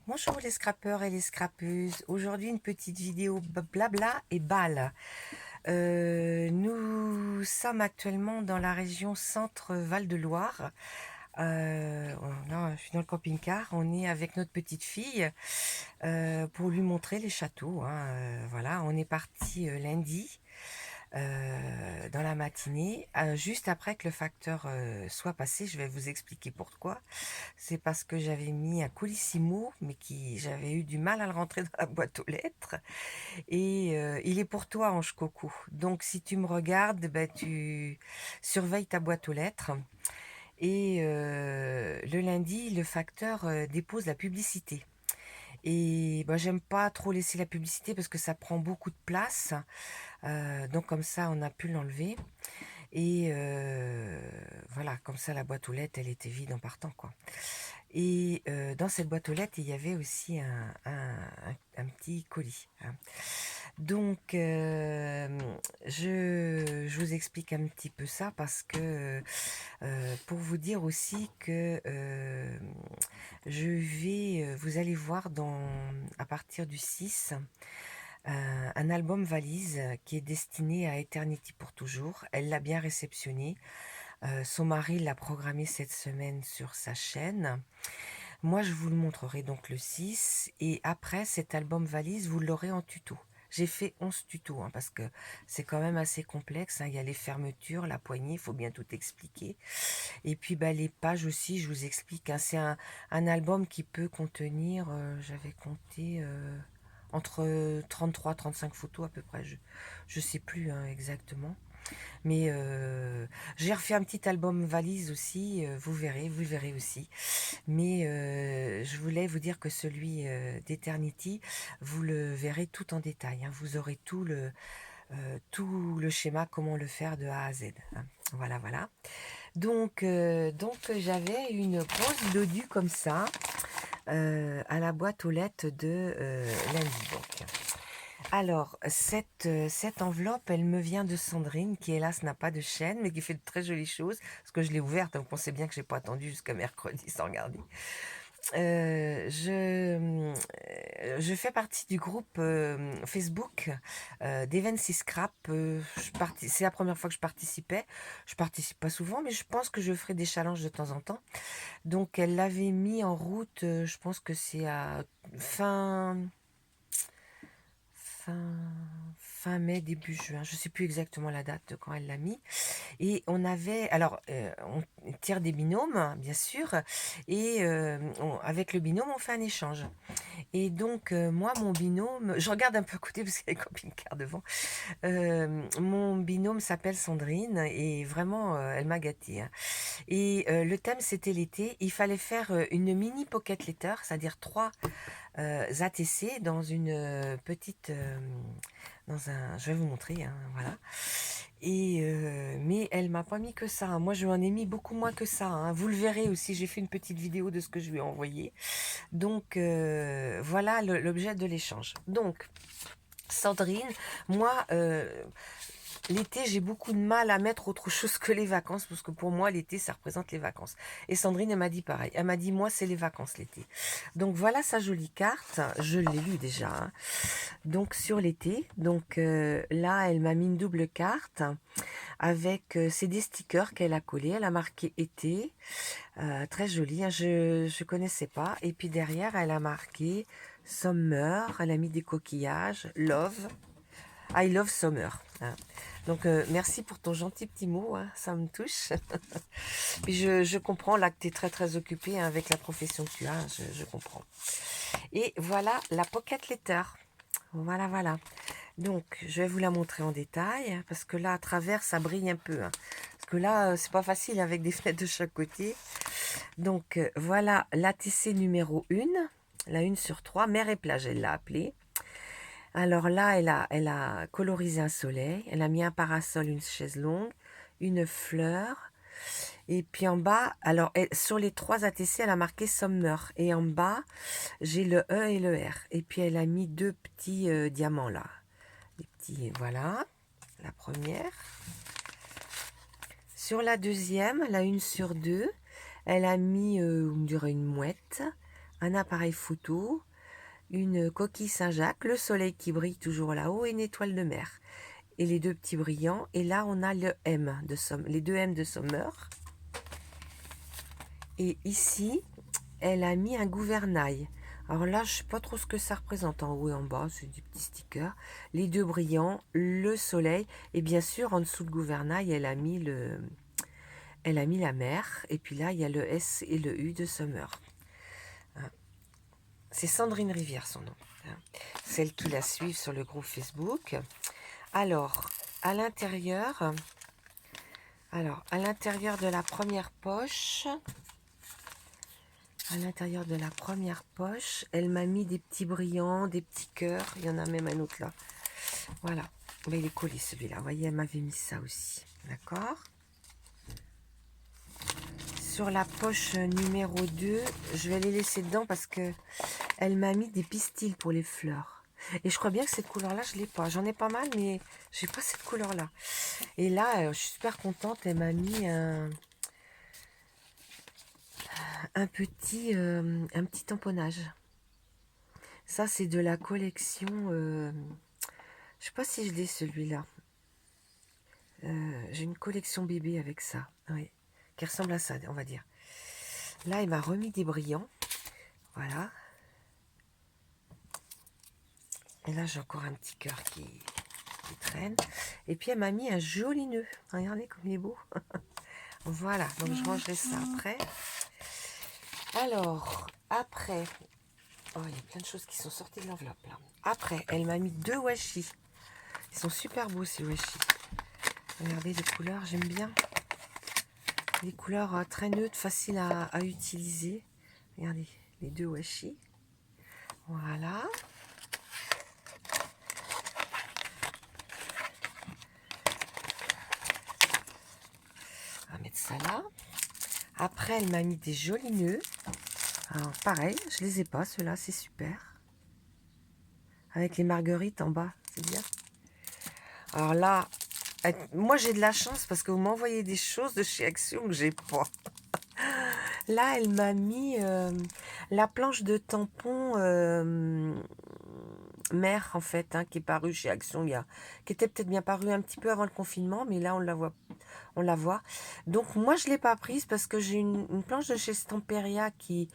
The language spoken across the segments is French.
Bonjour les scrappeurs et les scrappeuses. Aujourd'hui une petite vidéo blabla et balle. Nous sommes actuellement dans la région centre Val-de-Loire. Là, je suis dans le camping-car. On est avec notre petite fille pour lui montrer les châteaux, hein. Voilà, on est parti lundi. Dans la matinée, juste après que le facteur soit passé. Je vais vous expliquer pourquoi. C'est parce que j'avais mis un Colissimo, mais j'avais eu du mal à le rentrer dans la boîte aux lettres. Et il est pour toi, Ange Coco. Donc si tu me regardes, ben, tu surveilles ta boîte aux lettres. Et le lundi, le facteur dépose la publicité. Et ben, j'aime pas trop laisser la publicité parce que ça prend beaucoup de place. Donc comme ça, on a pu l'enlever. Et voilà, comme ça, la boîte aux lettres, elle était vide en partant, quoi. Et dans cette boîte aux lettres, il y avait aussi un petit colis, hein. Donc, je vous explique un petit peu ça parce que pour vous dire aussi que vous allez voir à partir du 6, un album valise qui est destiné à Eternity pour toujours. Elle l'a bien réceptionné. Son mari l'a programmé cette semaine sur sa chaîne. Moi, je vous le montrerai donc le 6. Et après, cet album valise, vous l'aurez en tuto. J'ai fait 11 tutos, hein, parce que c'est quand même assez complexe, hein. Il y a les fermetures, la poignée, il faut bien tout expliquer. Et puis bah, les pages aussi, je vous explique, hein. C'est un album qui peut contenir, j'avais compté, entre 33 et 35 photos à peu près. Je sais plus, hein, exactement. Mais j'ai refait un petit album valise aussi, vous le verrez aussi. Mais je voulais vous dire que celui d'Eternity, vous le verrez tout en détail, hein. Vous aurez tout le schéma, comment le faire de A à Z, hein. Voilà, voilà. Donc j'avais une grosse dodue comme ça à la boîte aux lettres de lundi. Donc. Alors, cette enveloppe, elle me vient de Sandrine, qui hélas n'a pas de chaîne, mais qui fait de très jolies choses, parce que je l'ai ouverte, donc on sait bien que j'ai pas attendu jusqu'à mercredi sans regarder. Euh, je, je fais partie du groupe Facebook d'Events Scrap. C'est la première fois que je participais. Je participe pas souvent, mais je pense que je ferai des challenges de temps en temps. Donc, elle l'avait mis en route, je pense que c'est à fin, fin, fin mai, début juin. Je sais plus exactement la date de quand elle l'a mis. Et on avait, alors, on tire des binômes, hein, bien sûr, et avec le binôme, on fait un échange. Et donc, moi, mon binôme, je regarde un peu à côté parce qu'il y a des camping-cars devant. Mon binôme s'appelle Sandrine et vraiment, elle m'a gâtée, hein. Et le thème, c'était l'été. Il fallait faire une mini pocket letter, c'est-à-dire 3 ATC dans une petite, dans un, je vais vous montrer, hein, voilà. Et mais elle m'a pas mis que ça, hein. Moi, je lui en ai mis beaucoup moins que ça, hein. Vous le verrez aussi. J'ai fait une petite vidéo de ce que je lui ai envoyé. Donc voilà l'objet de l'échange. Donc Sandrine, moi, l'été, j'ai beaucoup de mal à mettre autre chose que les vacances, parce que pour moi, l'été, ça représente les vacances. Et Sandrine, elle m'a dit pareil. Elle m'a dit, moi, c'est les vacances l'été. Donc voilà sa jolie carte. Je l'ai lue déjà, hein. Donc sur l'été. Donc là, elle m'a mis une double carte avec c'est des stickers qu'elle a collés. Elle a marqué été. Très jolie, hein. Je connaissais pas. Et puis derrière, elle a marqué Summer. Elle a mis des coquillages. Love. I love Summer, hein. Donc merci pour ton gentil petit mot, hein, ça me touche. Puis je comprends là que tu es très très occupée, hein, avec la profession que tu as, hein, je comprends. Et voilà la pocket letter. Voilà, voilà. Donc je vais vous la montrer en détail, hein, parce que là à travers ça brille un peu, hein. Parce que là c'est pas facile avec des fenêtres de chaque côté. Donc voilà l'ATC numéro 1, la 1 sur 3, mer et plage elle l'a appelée. Alors là, elle a colorisé un soleil, elle a mis un parasol, une chaise longue, une fleur. Et puis en bas, alors sur les 3 ATC, elle a marqué Summer. Et en bas, j'ai le E et le R. Et puis elle a mis 2 petits diamants là. Des petits, voilà, la première. Sur la deuxième, la 1 sur 2, elle a mis, on dirait une mouette, un appareil photo, une coquille Saint-Jacques, le soleil qui brille toujours là-haut et une étoile de mer. Et les deux petits brillants. Et là, on a le M de les deux M de Sommer. Et ici, elle a mis un gouvernail. Alors là, je ne sais pas trop ce que ça représente en haut et en bas, c'est des petits stickers. Les deux brillants, le soleil, et bien sûr, en dessous le gouvernail, elle a mis la mer. Et puis là, il y a le S et le U de Summer. C'est Sandrine Rivière, son nom. Celle qui la suivent sur le groupe Facebook. Alors, à l'intérieur de la première poche, elle m'a mis des petits brillants, des petits cœurs. Il y en a même un autre là. Voilà. Mais il est collé celui-là. Vous voyez, elle m'avait mis ça aussi. D'accord. Sur la poche numéro 2, je vais les laisser dedans parce que elle m'a mis des pistils pour les fleurs. Et je crois bien que cette couleur-là, je l'ai pas. J'en ai pas mal, mais j'ai pas cette couleur-là. Et là, je suis super contente. Elle m'a mis un petit tamponnage. Ça, c'est de la collection. Je sais pas si je l'ai celui-là. J'ai une collection bébé avec ça. Oui. Qui ressemble à ça, on va dire. Là, elle m'a remis des brillants. Voilà. Et là, j'ai encore un petit cœur qui traîne. Et puis, elle m'a mis un joli nœud. Regardez comme il est beau. Voilà, donc je rangerai ça après. Alors, après... Oh, il y a plein de choses qui sont sorties de l'enveloppe, là. Après, elle m'a mis 2 washi. Ils sont super beaux, ces washi. Regardez les couleurs, j'aime bien. Les couleurs très neutres, faciles à utiliser. Regardez, les 2 washi. Voilà. On va mettre ça là. Après, elle m'a mis des jolis nœuds. Alors, pareil, je les ai pas, ceux-là, c'est super. Avec les marguerites en bas, c'est bien. Alors là, moi j'ai de la chance parce que vous m'envoyez des choses de chez Action que j'ai pas. Là, elle m'a mis la planche de tampon mère, en fait, hein, qui est parue chez Action, qui était peut-être bien parue un petit peu avant le confinement, mais là, on la voit. Donc, moi, je ne l'ai pas prise parce que j'ai une planche de chez Stamperia qui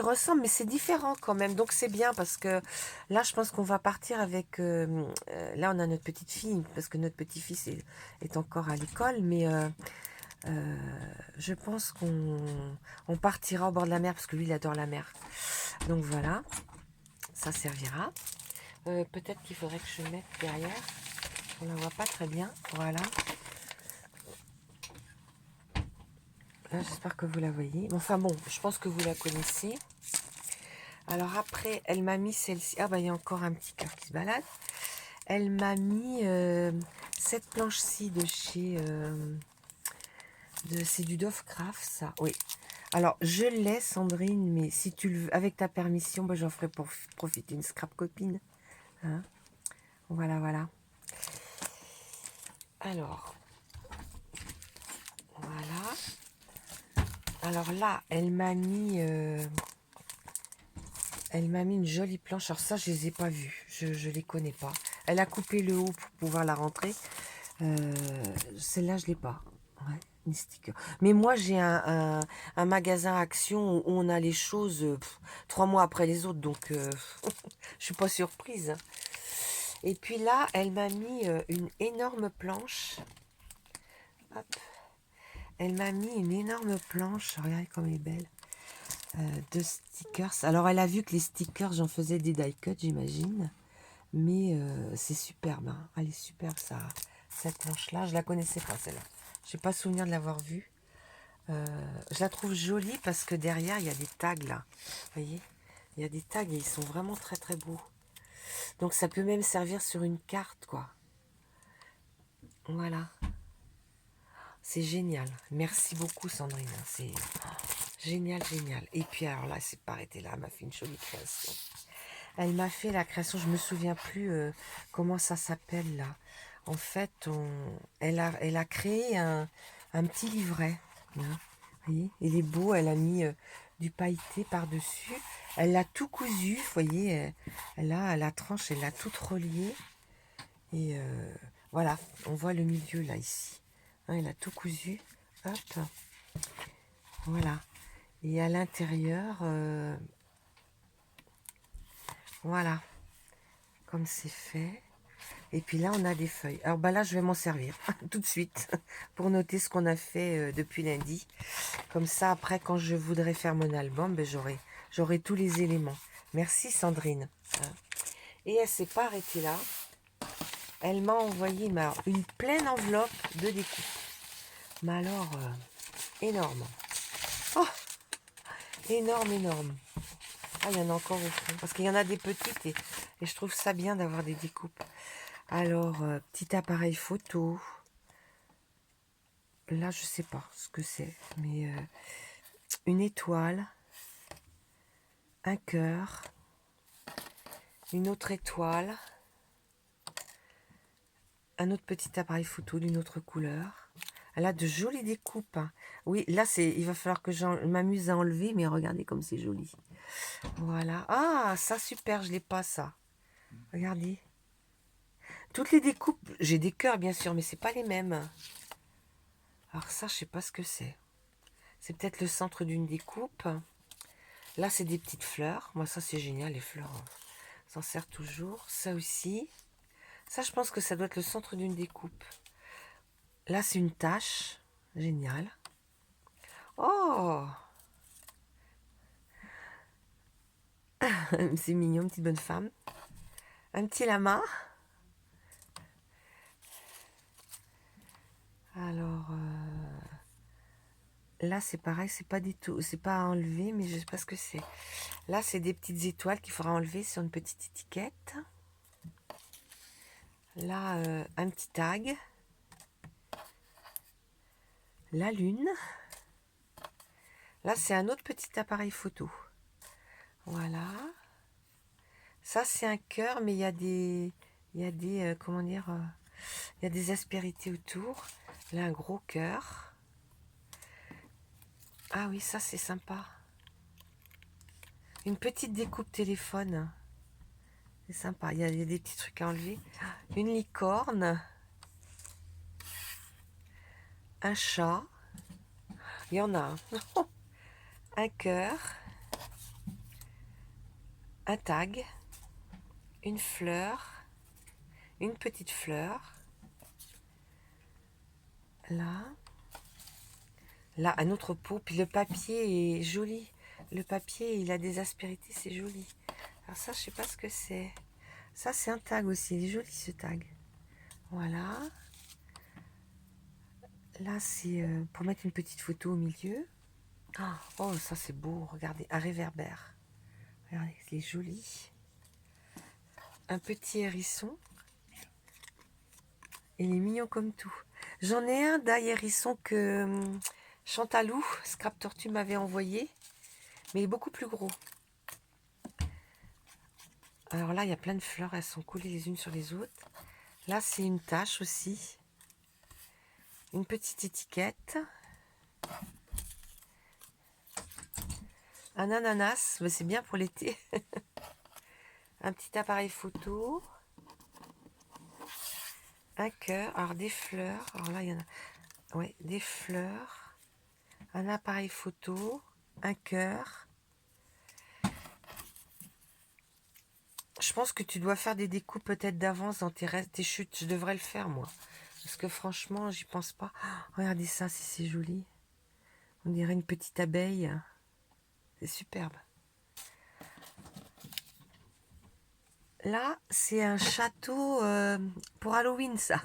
ressemble, mais c'est différent quand même. Donc, c'est bien parce que là, je pense qu'on va partir avec... là, on a notre petite fille, parce que notre petit-fils est encore à l'école, mais... je pense qu'on partira au bord de la mer parce que lui il adore la mer. Donc voilà, ça servira. Peut-être qu'il faudrait que je mette derrière. On la voit pas très bien. Voilà. Là, j'espère que vous la voyez. Enfin bon, je pense que vous la connaissez. Alors après, elle m'a mis celle-ci. Ah bah il y a encore un petit cœur qui se balade. Elle m'a mis cette planche-ci de chez... c'est du Dovecraft, ça. Oui. Alors, je l'ai, Sandrine, mais si tu le veux, avec ta permission, bah, j'en ferai pour profiter une scrap copine. Hein, voilà, voilà. Alors, voilà. Alors là, elle m'a mis une jolie planche. Alors ça, je les ai pas vues. Je les connais pas. Elle a coupé le haut pour pouvoir la rentrer. Celle-là, je l'ai pas. Ouais, une sticker. Mais moi, j'ai un magasin Action où on a les choses 3 mois après les autres. Donc, je suis pas surprise. Et puis là, elle m'a mis une énorme planche. Hop. Elle m'a mis une énorme planche. Regardez comme elle est belle. De stickers. Alors, elle a vu que les stickers, j'en faisais des die cut, j'imagine. Mais c'est superbe. Hein. Elle est superbe, ça, cette planche-là. Je la connaissais pas, celle-là. J'ai pas souvenir de l'avoir vue. Je la trouve jolie parce que derrière, il y a des tags, là. Vous voyez? Il y a des tags et ils sont vraiment très, très beaux. Donc, ça peut même servir sur une carte, quoi. Voilà. C'est génial. Merci beaucoup, Sandrine. C'est génial, génial. Et puis, alors là, c'est pas arrêté là. Elle m'a fait une jolie création. Elle m'a fait la création. Je me souviens plus comment ça s'appelle, là. En fait, elle a créé un petit livret. Hein, vous voyez, il est beau. Elle a mis du pailleté par-dessus. Elle l'a tout cousu, vous voyez, elle a la tranche, elle l'a toute reliée. Et voilà, on voit le milieu là, ici. Hein, elle a tout cousu. Hop, voilà. Et à l'intérieur, voilà, comme c'est fait. Et puis là, on a des feuilles. Alors bah là, je vais m'en servir tout de suite pour noter ce qu'on a fait depuis lundi. Comme ça, après, quand je voudrais faire mon album, ben, j'aurai tous les éléments. Merci Sandrine. Et elle s'est pas arrêtée là. Elle m'a envoyé une pleine enveloppe de découpe. Mais alors, énorme. Oh, énorme, énorme. Ah, il y en a encore au fond. Parce qu'il y en a des petites et je trouve ça bien d'avoir des découpes. Alors, petit appareil photo. Là, je sais pas ce que c'est. Mais une étoile. Un cœur. Une autre étoile. Un autre petit appareil photo d'une autre couleur. Elle a de jolies découpes. Hein. Oui, là, il va falloir que je m'amuse à enlever, mais regardez comme c'est joli. Voilà. Ah, ça, super, je l'ai pas, ça. Regardez. Toutes les découpes, j'ai des cœurs, bien sûr, mais c'est pas les mêmes. Alors ça, je sais pas ce que c'est. C'est peut-être le centre d'une découpe. Là, c'est des petites fleurs. Moi, ça, c'est génial, les fleurs. On s'en sert toujours. Ça aussi. Ça, je pense que ça doit être le centre d'une découpe. Là, c'est une tache. Génial. Oh, c'est mignon, une petite bonne femme. Un petit lama. Alors, là, c'est pareil, c'est pas du tout, c'est pas à enlever, mais je sais pas ce que c'est. Là, c'est des petites étoiles qu'il faudra enlever sur une petite étiquette. Là, un petit tag. La lune. Là, c'est un autre petit appareil photo. Voilà. Ça, c'est un cœur, mais comment dire, il y a des aspérités autour. Là, un gros cœur. Ah oui, ça, c'est sympa. Une petite découpe téléphone. C'est sympa. Il y a des petits trucs à enlever. Une licorne. Un chat. Il y en a un. Un cœur. Un tag. Une fleur. Une petite fleur. Là. Là, un autre pot. Puis le papier est joli. Le papier, il a des aspérités, c'est joli. Alors ça, je sais pas ce que c'est. Ça, c'est un tag aussi. Il est joli, ce tag. Voilà. Là, c'est pour mettre une petite photo au milieu. Oh, ça, c'est beau. Regardez, un réverbère. Regardez, c'est joli. Un petit hérisson. Il est mignon comme tout. J'en ai un d'ail hérisson que Chantalou, Scrap Tortue, m'avait envoyé. Mais il est beaucoup plus gros. Alors là, il y a plein de fleurs. Elles sont collées les unes sur les autres. Là, c'est une tache aussi. Une petite étiquette. Un ananas. Mais c'est bien pour l'été. Un petit appareil photo. Un cœur. Alors, des fleurs. Alors là, il y en a... Ouais, des fleurs. Un appareil photo. Un cœur. Je pense que tu dois faire des découpes peut-être d'avance dans tes chutes. Je devrais le faire, moi. Parce que franchement, j'y pense pas. Oh, regardez ça, si c'est joli. On dirait une petite abeille. C'est superbe. Là, c'est un château pour Halloween, ça.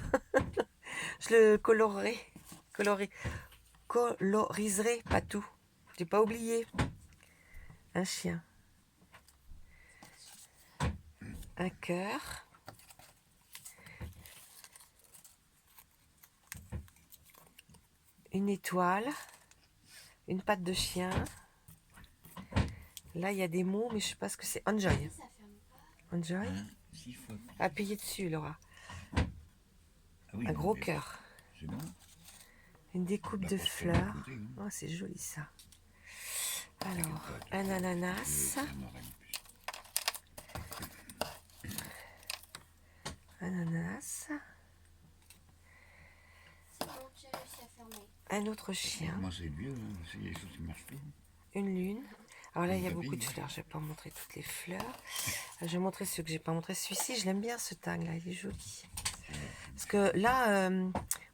Je le coloriserai, pas tout. J'ai pas oublié. Un chien. Un cœur. Une étoile. Une patte de chien. Là, il y a des mots, mais je sais pas ce que c'est. Enjoy. Enjoy. Appuyez dessus, Laura. Un gros cœur. Une découpe de fleurs. Oh, c'est joli ça. Alors, un ananas. Ananas. Un autre chien. Comment c'est vieux, hein, il y a des choses qui marchent plus. Une lune. Alors là, il y a Une beaucoup de papille. fleurs. Je vais pas montrer toutes les fleurs. Je vais montrer ceux que j'ai pas montré. Celui-ci, je l'aime bien ce tag là. Il est joli. Parce que là,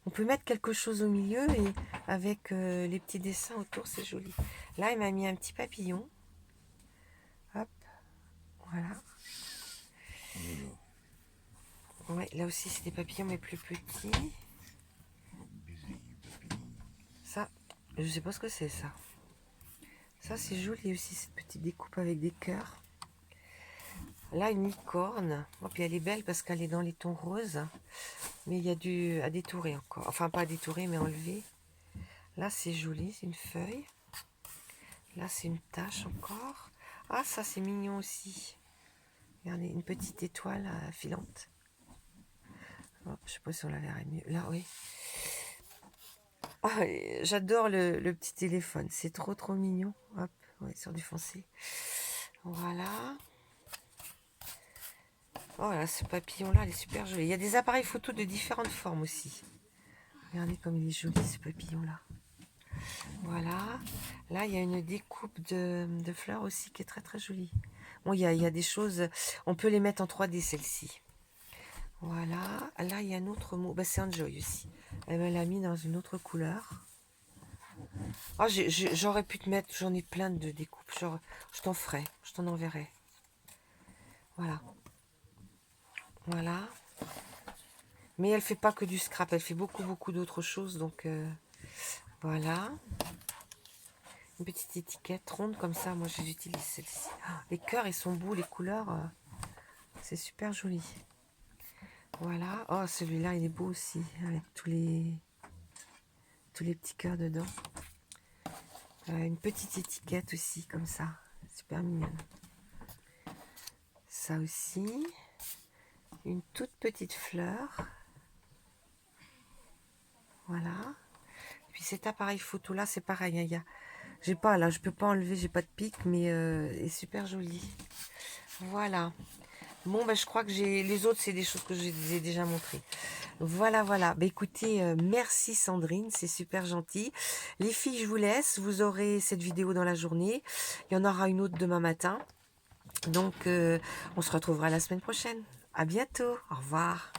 on peut mettre quelque chose au milieu et avec les petits dessins autour, c'est joli. Là, il m'a mis un petit papillon. Hop, voilà. Ouais, là aussi, c'est des papillons, mais plus petits. Ça, je sais pas ce que c'est, ça. Ça, c'est joli aussi, cette petite découpe avec des cœurs. Là, une licorne. Oh, puis elle est belle parce qu'elle est dans les tons roses. Mais il y a à détourer encore. Enfin, pas à détourer, mais enlever. Là, c'est joli, c'est une feuille. Là, c'est une tache encore. Ah, ça, c'est mignon aussi. Regardez, une petite étoile filante. Oh, je sais pas si on la verrait mieux. Là, oui. Ah, j'adore le petit téléphone. C'est trop, trop mignon. Hop, ouais, sur du foncé. Voilà. Oh là, ce papillon-là, il est super joli. Il y a des appareils photo de différentes formes aussi. Regardez comme il est joli, ce papillon-là. Voilà. Là, il y a une découpe de fleurs aussi qui est très, très jolie. Bon, il y a des choses... On peut les mettre en 3D, celle-ci. Voilà. Là, il y a un autre mot. Bah, c'est Enjoy aussi. Elle me l'a mis dans une autre couleur. Oh, j'aurais pu te mettre... J'en ai plein de découpes. Genre, je t'en ferai. Je t'en enverrai. Voilà. Voilà. Mais elle fait pas que du scrap. Elle fait beaucoup, beaucoup d'autres choses. Donc, voilà. Une petite étiquette ronde comme ça. Moi, j'utilise celle-ci. Les cœurs, ils sont beaux. Les couleurs, c'est super joli. Voilà. Oh, celui-là, il est beau aussi. Avec tous les petits cœurs dedans. Une petite étiquette aussi, comme ça. Super mignonne. Ça aussi. Une toute petite fleur. Voilà. Et puis cet appareil photo là, c'est pareil. J'ai pas là, je peux pas enlever, j'ai pas de pic, mais il est super joli. Voilà. Bon, ben, je crois que les autres, c'est des choses que je vous ai déjà montrées. Voilà, voilà. Bah, écoutez, merci Sandrine, c'est super gentil. Les filles, je vous laisse. Vous aurez cette vidéo dans la journée. Il y en aura une autre demain matin. Donc, on se retrouvera la semaine prochaine. À bientôt. Au revoir.